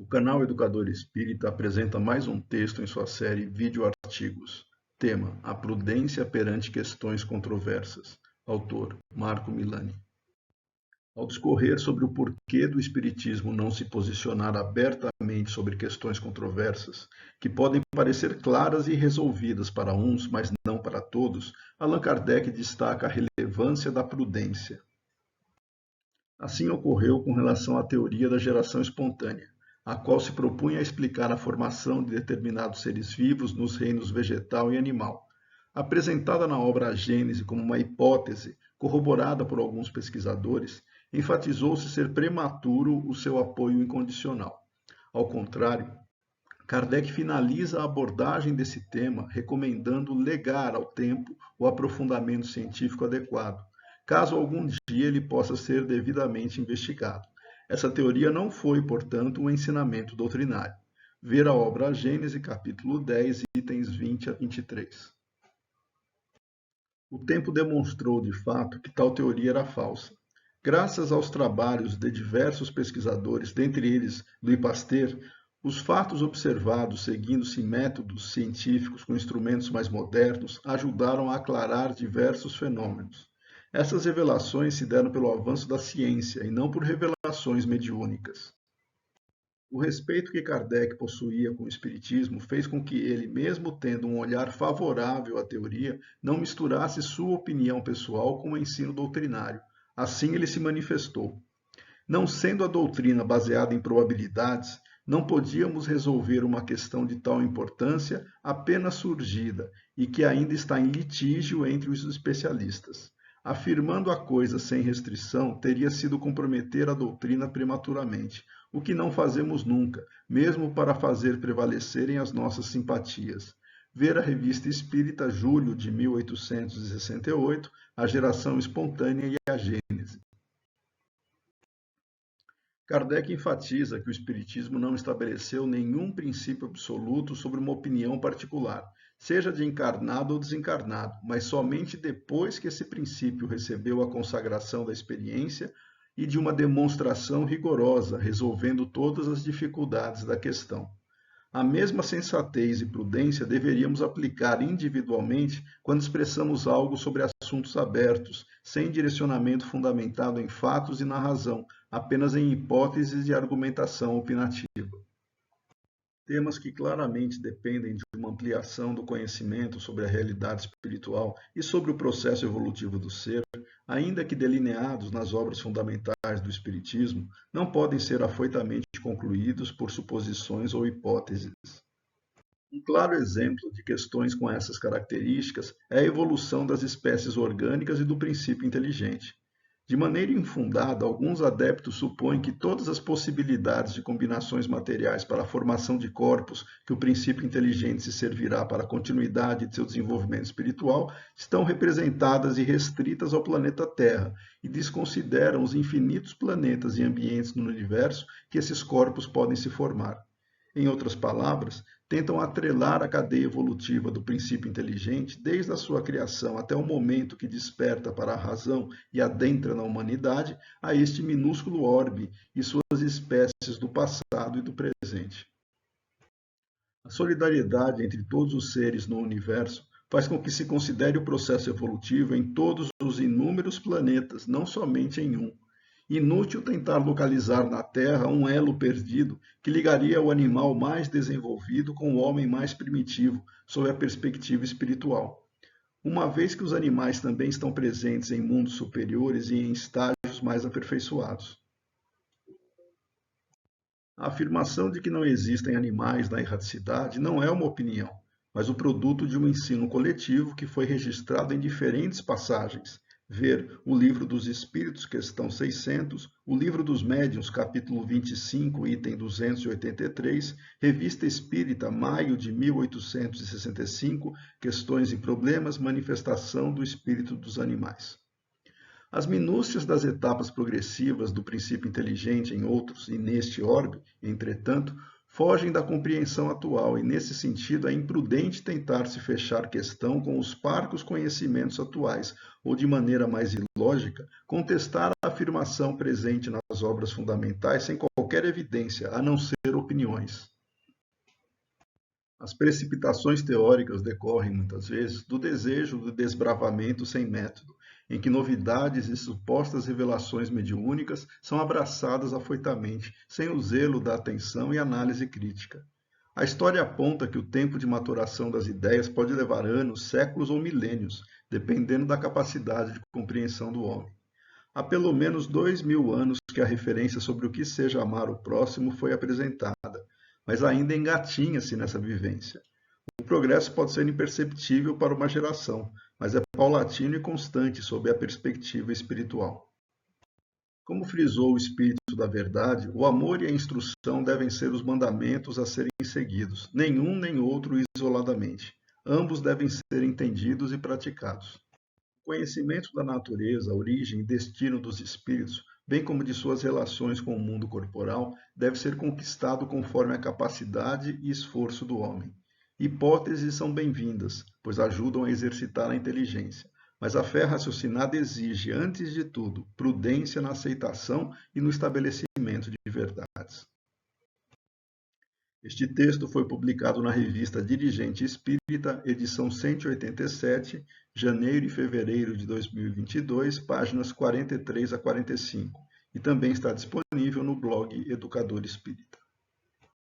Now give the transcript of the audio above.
O canal Educador Espírita apresenta mais um texto em sua série Vídeo-Artigos. Tema: A prudência perante questões controversas. Autor: Marco Milani. Ao discorrer sobre o porquê do Espiritismo não se posicionar abertamente sobre questões controversas, que podem parecer claras e resolvidas para uns, mas não para todos, Allan Kardec destaca a relevância da prudência. Assim ocorreu com relação à teoria da geração espontânea, a qual se propunha a explicar a formação de determinados seres vivos nos reinos vegetal e animal. Apresentada na obra A Gênese como uma hipótese, corroborada por alguns pesquisadores, enfatizou-se ser prematuro o seu apoio incondicional. Ao contrário, Kardec finaliza a abordagem desse tema recomendando legar ao tempo o aprofundamento científico adequado, caso algum dia ele possa ser devidamente investigado. Essa teoria não foi, portanto, um ensinamento doutrinário. Ver a obra A Gênese, capítulo 10, itens 20 a 23. O tempo demonstrou, de fato, que tal teoria era falsa. Graças aos trabalhos de diversos pesquisadores, dentre eles Louis Pasteur, os fatos observados seguindo-se métodos científicos com instrumentos mais modernos ajudaram a aclarar diversos fenômenos. Essas revelações se deram pelo avanço da ciência e não por revelações mediúnicas. O respeito que Kardec possuía com o Espiritismo fez com que ele, mesmo tendo um olhar favorável à teoria, não misturasse sua opinião pessoal com o ensino doutrinário. Assim ele se manifestou. Não sendo a doutrina baseada em probabilidades, não podíamos resolver uma questão de tal importância apenas surgida e que ainda está em litígio entre os especialistas. Afirmando a coisa sem restrição teria sido comprometer a doutrina prematuramente, o que não fazemos nunca, mesmo para fazer prevalecerem as nossas simpatias. Ver a Revista Espírita, julho de 1868, A Geração Espontânea e a Gênese. Kardec enfatiza que o Espiritismo não estabeleceu nenhum princípio absoluto sobre uma opinião particular, seja de encarnado ou desencarnado, mas somente depois que esse princípio recebeu a consagração da experiência e de uma demonstração rigorosa, resolvendo todas as dificuldades da questão. A mesma sensatez e prudência deveríamos aplicar individualmente quando expressamos algo sobre assuntos abertos, sem direcionamento fundamentado em fatos e na razão, apenas em hipóteses e argumentação opinativa. Temas que claramente dependem de uma ampliação do conhecimento sobre a realidade espiritual e sobre o processo evolutivo do ser, ainda que delineados nas obras fundamentais do Espiritismo, não podem ser afoitamente concluídos por suposições ou hipóteses. Um claro exemplo de questões com essas características é a evolução das espécies orgânicas e do princípio inteligente. De maneira infundada, alguns adeptos supõem que todas as possibilidades de combinações materiais para a formação de corpos que o princípio inteligente se servirá para a continuidade de seu desenvolvimento espiritual estão representadas e restritas ao planeta Terra e desconsideram os infinitos planetas e ambientes no universo que esses corpos podem se formar. Em outras palavras, tentam atrelar a cadeia evolutiva do princípio inteligente desde a sua criação até o momento que desperta para a razão e adentra na humanidade a este minúsculo orbe e suas espécies do passado e do presente. A solidariedade entre todos os seres no universo faz com que se considere o processo evolutivo em todos os inúmeros planetas, não somente em um. Inútil tentar localizar na Terra um elo perdido que ligaria o animal mais desenvolvido com o homem mais primitivo, sob a perspectiva espiritual. Uma vez que os animais também estão presentes em mundos superiores e em estágios mais aperfeiçoados. A afirmação de que não existem animais na erraticidade não é uma opinião, mas o produto de um ensino coletivo que foi registrado em diferentes passagens. Ver o Livro dos Espíritos, questão 600, o Livro dos Médiuns, capítulo 25, item 283, Revista Espírita, maio de 1865, Questões e Problemas, Manifestação do Espírito dos Animais. As minúcias das etapas progressivas do princípio inteligente em outros e neste orbe, entretanto, fogem da compreensão atual e, nesse sentido, é imprudente tentar se fechar questão com os parcos conhecimentos atuais ou, de maneira mais ilógica, contestar a afirmação presente nas obras fundamentais sem qualquer evidência, a não ser opiniões. As precipitações teóricas decorrem, muitas vezes, do desejo de desbravamento sem método, em que novidades e supostas revelações mediúnicas são abraçadas afoitamente, sem o zelo da atenção e análise crítica. A história aponta que o tempo de maturação das ideias pode levar anos, séculos ou milênios, dependendo da capacidade de compreensão do homem. Há pelo menos 2000 anos que a referência sobre o que seja amar o próximo foi apresentada, mas ainda engatinha-se nessa vivência. O progresso pode ser imperceptível para uma geração, mas é paulatino e constante sob a perspectiva espiritual. Como frisou o Espírito da Verdade, o amor e a instrução devem ser os mandamentos a serem seguidos, nenhum nem outro isoladamente. Ambos devem ser entendidos e praticados. O conhecimento da natureza, origem e destino dos espíritos, bem como de suas relações com o mundo corporal, deve ser conquistado conforme a capacidade e esforço do homem. Hipóteses são bem-vindas, pois ajudam a exercitar a inteligência, mas a fé raciocinada exige, antes de tudo, prudência na aceitação e no estabelecimento de verdades. Este texto foi publicado na revista Dirigente Espírita, edição 187, janeiro e fevereiro de 2022, páginas 43 a 45, e também está disponível no blog Educador Espírita.